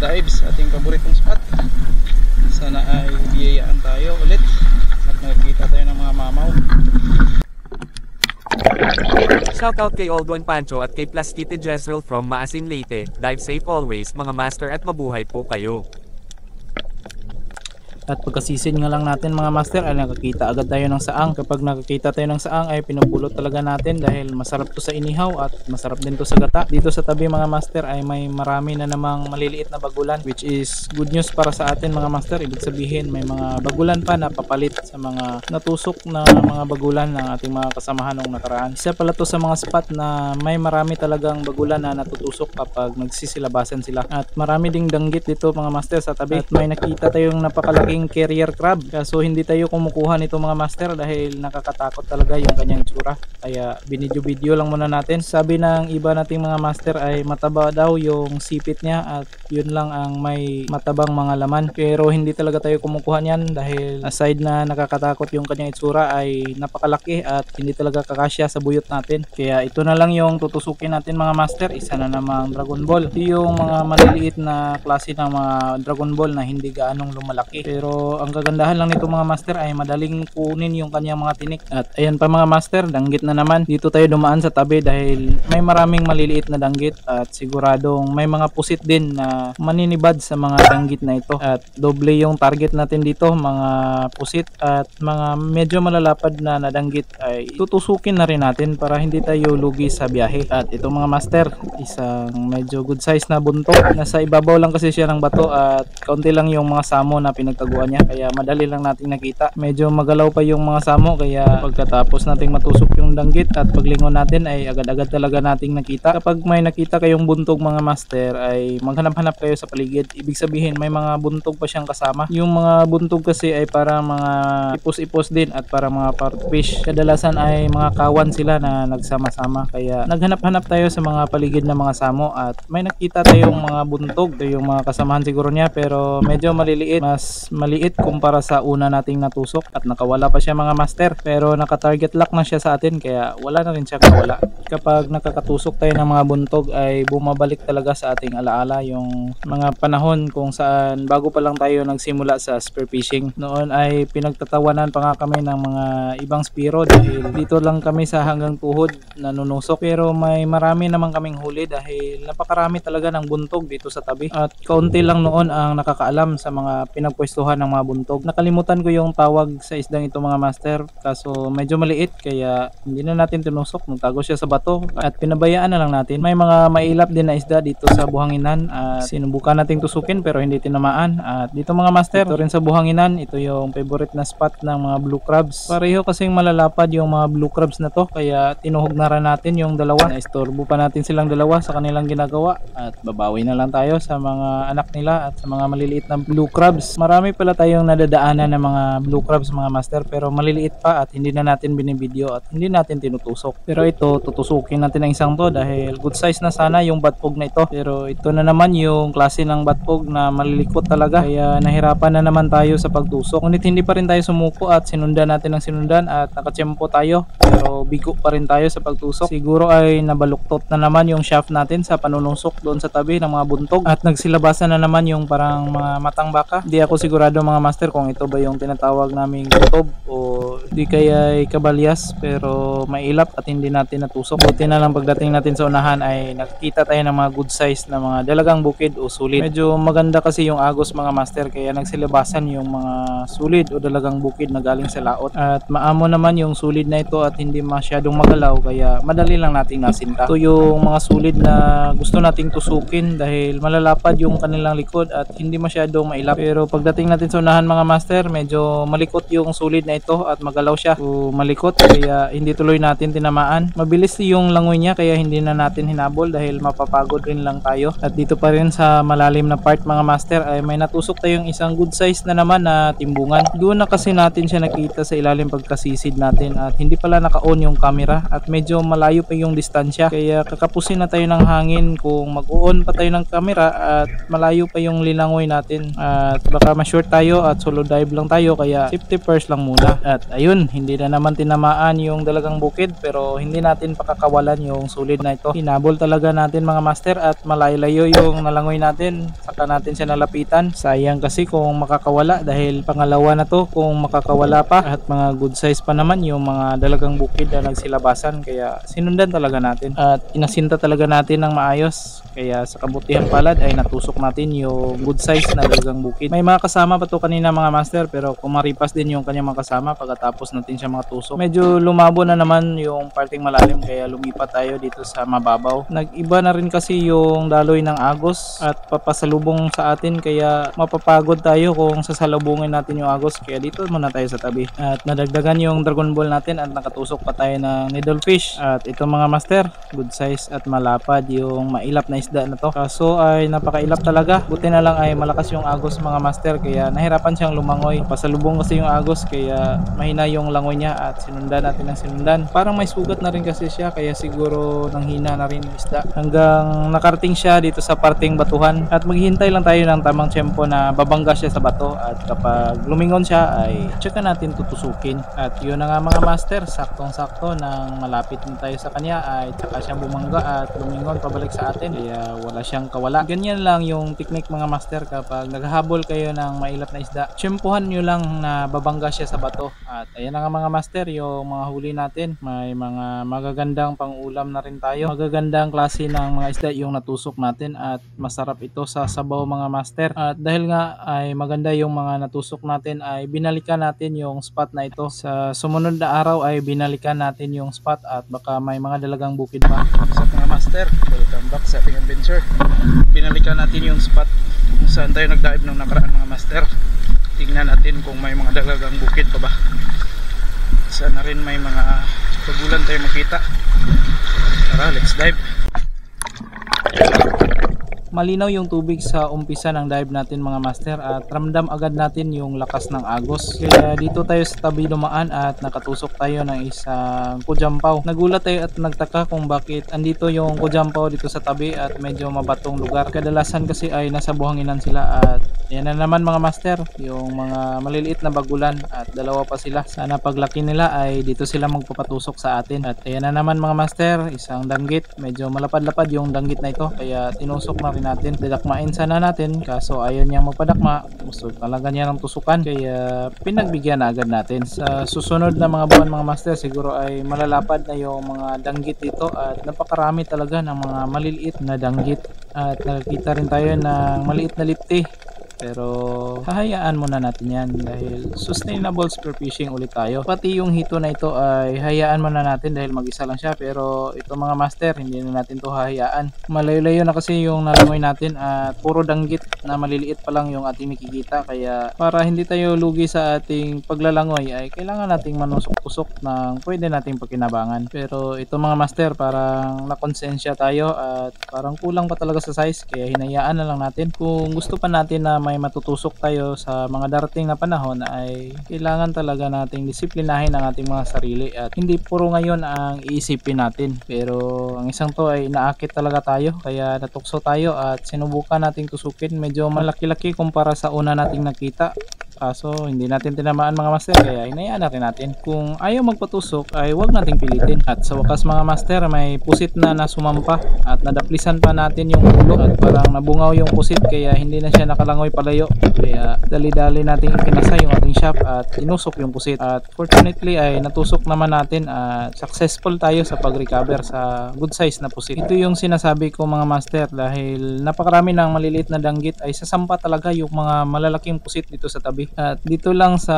dives sa ating paboritong spot. Sana ay biyayaan tayo ulit at nakikita tayo ng mga mamaw. Shoutout kay Old One Pancho at kay Plastite Jezreel from Maasin Leyte. Dive safe always mga master at mabuhay po kayo. At pagkasisid nga lang natin mga master ay nakakita agad tayo ng saang. Kapag nakakita tayo ng saang ay pinupulot talaga natin dahil masarap to sa inihaw at masarap din to sa gata. Dito sa tabi mga master ay may marami na namang maliliit na bagulan, which is good news para sa atin mga master. Ibig sabihin may mga bagulan pa na papalit sa mga natusok na mga bagulan ng ating mga kasamahan noong nakaraan. Isa pala to sa mga spot na may marami talagang bagulan na natutusok kapag nagsisilabasan sila. At marami ding danggit dito mga master sa tabi. At may nakita tayong napakalaki carrier crab, kaso hindi tayo kumukuha nito mga master dahil nakakatakot talaga yung kanyang itsura, kaya binidyo-video lang muna natin. Sabi ng iba nating mga master ay mataba daw yung sipit niya at yun lang ang may matabang mga laman, pero hindi talaga tayo kumukuha niyan dahil aside na nakakatakot yung kanyang itsura ay napakalaki at hindi talaga kakasya sa buyot natin. Kaya ito na lang yung tutusukin natin mga master, isa na namang Dragon Ball. Ito yung mga maliliit na klase ng mga Dragon Ball na hindi gaanong lumalaki, pero ang kagandahan lang nito mga master ay madaling kunin yung kanyang mga tinik. At ayan pa mga master, danggit na naman. Dito tayo dumaan sa tabi dahil may maraming maliliit na danggit at siguradong may mga pusit din na maninibad sa mga danggit na ito. At doble yung target natin dito, mga pusit at mga medyo malalapad na nadanggit ay tutusukin na rin natin para hindi tayo lugi sa biyahe. At ito mga master, isang medyo good size na buntok. Nasa ibabaw lang kasi siya ng bato at kaunti lang yung mga samo na pinagtaguan niya, kaya madali lang nating nakita. Medyo magalaw pa yung mga samo, kaya pagkatapos nating matusok yung danggit at paglingon natin ay agad-agad talaga nating nakita. Kapag may nakita kayong buntog mga master ay maghanap-hanap kayo sa paligid, ibig sabihin may mga buntog pa siyang kasama. Yung mga buntog kasi ay para mga ipos-ipos din at para mga parrotfish. Kadalasan ay mga kawan sila na nagsama-sama, kaya naghanap-hanap tayo sa mga paligid ng mga samo at may nakita tayong mga buntog. Ito yung mga kasamahan siguro niya, pero medyo maliliit, mas maliit kumpara sa una nating natusok at nakawala pa siya mga master, pero naka-target lock na siya sa atin kaya wala na rin siya kawala. Kapag nakakatusok tayo ng mga buntog ay bumabalik talaga sa ating alaala yung mga panahon kung saan bago pa lang tayo nagsimula sa spear fishing. Noon ay pinagtatawanan pa nga kami ng mga ibang spiro dahil dito lang kami sa hanggang tuhod nanunusok, pero may marami naman kaming huli dahil napakarami talaga ng buntog dito sa tabi at kaunti lang noon ang nakakaalam sa mga pinagpwestuhan ng mga buntog. Nakalimutan ko yung tawag sa isdang ito mga master, kaso medyo maliit kaya hindi na natin tinusok, nagtago siya sa bato at pinabayaan na lang natin. May mga mailap din na isda dito sa Buhanginan at sinubukan nating tusukin pero hindi tinamaan. At dito mga master, ito rin sa Buhanginan, ito yung favorite na spot ng mga blue crabs. Pareho kasing malalapad yung mga blue crabs na to, kaya tinuhog na rin natin yung dalawa. Naistorbo pa natin silang dalawa sa kanilang ginagawa at babawi na lang tayo sa mga anak nila at sa mga maliliit na blue crabs. Marami pala tayong nadadaanan ng mga blue crabs mga master, pero maliliit pa at hindi na natin binibideo at hindi natin tinutusok. Pero ito, tutusukin natin ang isang to dahil good size na sana yung batpog na ito, pero ito na naman yung klase ng batpog na malilikot talaga, kaya nahirapan na naman tayo sa pagtusok. Ngunit hindi pa rin tayo sumuko at sinundan natin ang sinundan at nakatsyempo tayo, pero bigo pa rin tayo sa pagtusok. Siguro ay nabaluktot na naman yung shaft natin sa panunusok doon sa tabi ng mga buntog at nagsilabasan na naman yung parang mga matang baka. Hindi ako sigurado mga master kung ito ba yung tinatawag naming gutob o di kaya ay kabalyas, pero mailap at hindi natin natusok. Buti na lang pagdating natin sa unahan ay nakikita tayo ng mga good size na mga dalagang bukid o sulit. Medyo maganda kasi yung agos mga master, kaya nagsilabasan yung mga sulit o dalagang bukid na galing sa laot at maamo naman yung sulit na ito at hindi masyadong magalaw, kaya madali lang nating nasinta. Ito yung mga sulit na gusto nating tusukin dahil malalapad yung kanilang likod at hindi masyadong mailap, pero pagdating natin sa unahan mga master medyo malikot yung sulit na ito at magalaw siya o malikot, kaya hindi tuloy natin tinamaan. Mabilis yung langoy niya kaya hindi na natin hinabol dahil mapapagod rin lang tayo. At dito pa rin sa malalim na part mga master ay may natusok tayong isang good size na naman na timbungan. Doon na kasi natin siya nakita sa ilalim pagkasisid natin at hindi pala naka-on yung camera at medyo malayo pa yung distansya, kaya kakapusin na tayo ng hangin kung mag-on pa tayo ng camera at malayo pa yung lilangoy natin at baka ma-short short tayo at solo dive lang tayo, kaya safety first lang muna. At ayun, hindi na naman tinamaan yung dalagang bukid, pero hindi natin pakakawalan yung sulid na ito. Hinabol talaga natin mga master at malayo yung nalangoy natin, saka natin siya nalapitan. Sayang kasi kung makakawala, dahil pangalawa na to kung makakawala pa, at mga good size pa naman yung mga dalagang bukid na nagsilabasan, kaya sinundan talaga natin at inasinta talaga natin ng maayos. Kaya sa kabutihan palad ay natusok natin yung good size na dalagang bukid. May mga kasama pa to kanina mga master, pero kumaripas din yung kanyang mga kasama pagkatapos natin siya mga tusok. Medyo lumabo na naman yung parting malalim, kaya lumipat tayo dito sa mababaw. Nag-iba na rin kasi yung daloy ng agos at papasalubong sa atin, kaya mapapagod tayo kung sasalubungin natin yung agos, kaya dito muna tayo sa tabi. At nadagdagan yung dragon ball natin at nakatusok pa tayo ng needlefish. At ito mga master, good size at malapad yung mailap na isda na to. Kaso ay napakailap talaga. Buti na lang ay malakas yung agos mga master, kaya nahirapan siyang lumangoy. Pasalubong kasi yung agos, kaya mahina yung langoy niya at sinundan natin ng sinundan. Parang may sugat na rin kasi siya, kaya siguro nanghina na rin yung isda hanggang nakarating siya dito sa parting batuhan. At maghihintay lang tayo ng tamang tiyempo na babangga siya sa bato, at kapag lumingon siya ay tsaka natin tutusukin. At yun na nga mga master, saktong sakto nang malapit na tayo sa kanya ay tsaka siyang bumangga at lumingon pabalik sa atin, kaya wala siyang kawala. Ganyan lang yung technique mga master kapag naghahabol kayo ng mailap na isda. Tiyempohan nyo lang na babangga siya sa bato. At ayan na nga mga master, yung mga huli natin. May mga magagandang pang-ulam na rin tayo. Magagandang klase ng mga isda yung natusok natin, at masarap ito sa sabaw mga master. At dahil nga ay maganda yung mga natusok natin, ay binalikan natin yung spot na ito. Sa sumunod na araw ay binalikan natin yung spot, at baka may mga dalagang bukid pa. Sa mga master, welcome back sa ating adventure. Binalikan natin yung spot kung saan tayo nagdive ng nakaraan mga master. Tingnan natin kung may mga dalagang bukid pa ba. Sana rin may mga pagulan tayo makita. Tara, let's dive. Malinaw yung tubig sa umpisa ng dive natin mga master, at ramdam agad natin yung lakas ng agos. Kaya dito tayo sa tabi dumaan at nakatusok tayo ng isang kujampaw. Nagulat tayo at nagtaka kung bakit andito yung kujampaw dito sa tabi at medyo mabatong lugar. Kadalasan kasi ay nasa buhanginan sila. At yan na naman mga master, yung mga maliliit na bagulan, at dalawa pa sila. Sana paglaki nila ay dito sila magpapatusok sa atin. At ayan na naman mga master, isang danggit. Medyo malapad-lapad yung danggit na ito, kaya tinusok na rin natin. Didakmain sana natin, kaso ayaw niyang magpadakma. Gusto talaga niya ng tusukan, kaya pinagbigyan na agad natin. Sa susunod na mga buwan mga master, siguro ay malalapad na yung mga danggit dito, at napakarami talaga ng mga maliliit na danggit. At nakikita rin tayo ng maliit na lipti, pero hahayaan muna natin yan dahil sustainable spearfishing ulit tayo. Pati yung hito na ito ay hayaan muna natin dahil mag-isa lang siya, pero ito mga master, hindi na natin to hahayaan. Malayo-layo na kasi yung nalangoy natin at puro danggit na maliliit pa lang yung ating makikita, kaya para hindi tayo lugi sa ating paglalangoy ay kailangan nating manusok-tusok ng pwede nating pakinabangan. Pero ito mga master, parang nakonsensya tayo at parang kulang pa talaga sa size, kaya hinayaan na lang natin. Kung gusto pa natin na may matutusok tayo sa mga darating na panahon, ay kailangan talaga nating disiplinahin ang ating mga sarili at hindi puro ngayon ang iisipin natin. Pero ang isang to ay inaakit talaga tayo, kaya natukso tayo at sinubukan nating tusukin. Medyo malaki-laki kumpara sa una nating nakita, kaso hindi natin tinamaan mga master, kaya hinayaan na rin natin. Kung ayaw magpatusok ay huwag nating pilitin. At sa wakas mga master, may pusit na nasumampa at nadaplisan pa natin yung ulo, at parang nabungaw yung pusit, kaya hindi na siya nakalangoy palayo. Kaya dali-dali nating ikinasa yung ating shop at inusok yung pusit. At fortunately ay natusok naman natin at successful tayo sa pag-recover sa good size na pusit. Ito yung sinasabi ko mga master, dahil napakarami ng maliliit na danggit ay sasampa talaga yung mga malalaking pusit dito sa tabi. At dito lang sa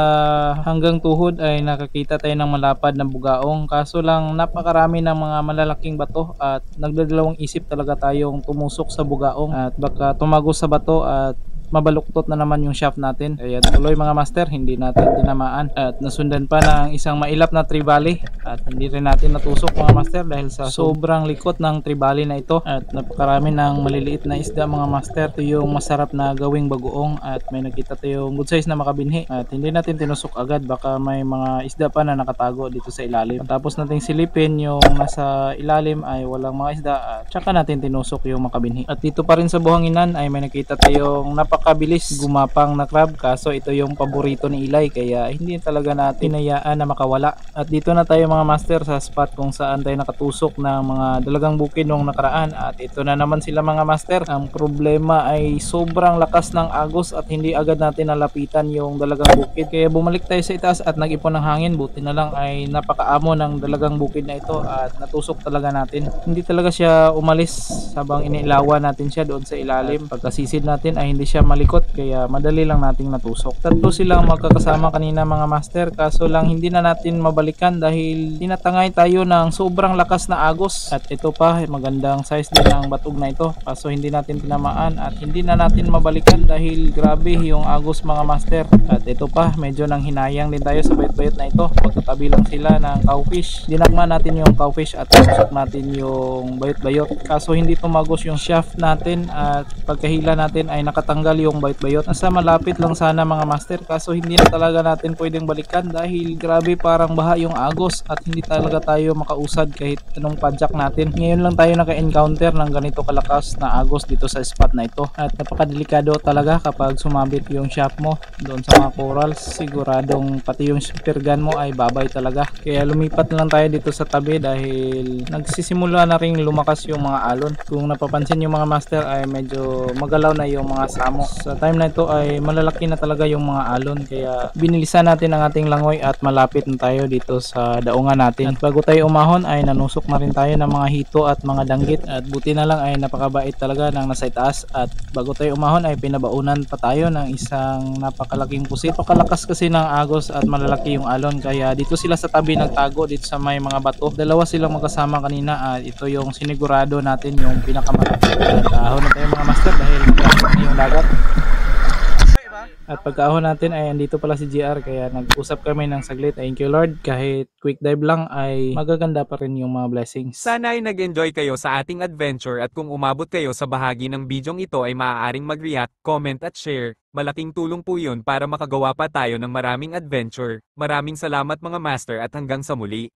hanggang tuhod ay nakakita tayo ng malapad na bugaong, kaso lang napakarami ng mga malalaking bato at nagdadalawang isip talaga tayong tumusok sa bugaong, at baka tumagos sa bato at mabaluktot na naman yung shaft natin. Kaya tuloy mga master, hindi natin tinamaan at nasundan pa ng isang mailap na trevally, at hindi rin natin natusok mga master dahil sa sobrang likot ng trevally na ito at napakarami ng maliliit na isda mga master. Ito yung masarap na gawing bagoong, at may nakita tayong good size na makabinhi at hindi natin tinusok agad, baka may mga isda pa na nakatago dito sa ilalim. Tapos nating silipin yung nasa ilalim ay walang mga isda, at saka natin tinusok yung makabinhi. At dito pa rin sa buhanginan ay may nakita tayong napakabilis gumapang na crab, kaso ito yung paborito ni Eli kaya hindi talaga natin hinayaan na makawala. At dito na tayo mga master sa spot kung saan tayo nakatusok ng mga dalagang bukid nung nakaraan, at ito na naman sila mga master. Ang problema ay sobrang lakas ng agos at hindi agad natin nalapitan yung dalagang bukid, kaya bumalik tayo sa itaas at nag-ipon ng hangin. Buti na lang ay napakaamo ng dalagang bukid na ito at natusok talaga natin. Hindi talaga siya umalis habang inilawan natin siya doon sa ilalim. Pagkasisid natin ay hindi siya malikot kaya madali lang nating natusok. Tatlo silang magkakasama kanina mga master, kaso lang hindi na natin mabalikan dahil tinatangay tayo ng sobrang lakas na agos. At ito pa, magandang size din ng batog na ito, kaso hindi natin tinamaan at hindi na natin mabalikan dahil grabe yung agos mga master. At ito pa, medyo nang hinayang din tayo sa bayot-bayot na ito. Pagkatabi lang sila ng cowfish, dinakma natin yung cowfish at tusok natin yung bayot-bayot, kaso hindi tumagos yung shaft natin at pagkahila natin ay nakatanggal yung bayot-bayot. Nasa malapit lang sana mga master, kaso hindi na talaga natin pwedeng balikan dahil grabe parang baha yung agos at hindi talaga tayo makausad kahit anong padjak natin. Ngayon lang tayo naka-encounter ng ganito kalakas na agos dito sa spot na ito, at napakadelikado talaga kapag sumabit yung shaft mo doon sa mga corals. Siguradong pati yung spear gun mo ay babay talaga, kaya lumipat lang tayo dito sa tabi dahil nagsisimula na ring lumakas yung mga alon. Kung napapansin yung mga master ay medyo magalaw na yung mga samo. Sa time na ito ay malalaki na talaga yung mga alon, kaya binilisan natin ang ating langoy at malapit na tayo dito sa daungan natin. At bago tayo umahon ay nanusok na rin tayo ng mga hito at mga danggit, at buti na lang ay napakabait talaga ng nasa itaas. At bago tayo umahon ay pinabaunan pa tayo ng isang napakalaking pusit. Napakalakas kasi ng agos at malalaki yung alon, kaya dito sila sa tabi nagtago dito sa may mga bato. Dalawa silang magkasama kanina at ito yung sinigurado natin yung pinakamalaki. At ahon na tayo mga master dahil malapit na yung dagat. At pagkaahon natin ay andito pala si GR, kaya nag-usap kami ng saglit. Thank you Lord, kahit quick dive lang ay magaganda pa rin yung mga blessings. Sana ay nag-enjoy kayo sa ating adventure, at kung umabot kayo sa bahagi ng bidyong ito ay maaaring mag-react, comment at share. Malaking tulong po yun para makagawa pa tayo ng maraming adventure. Maraming salamat mga master at hanggang sa muli.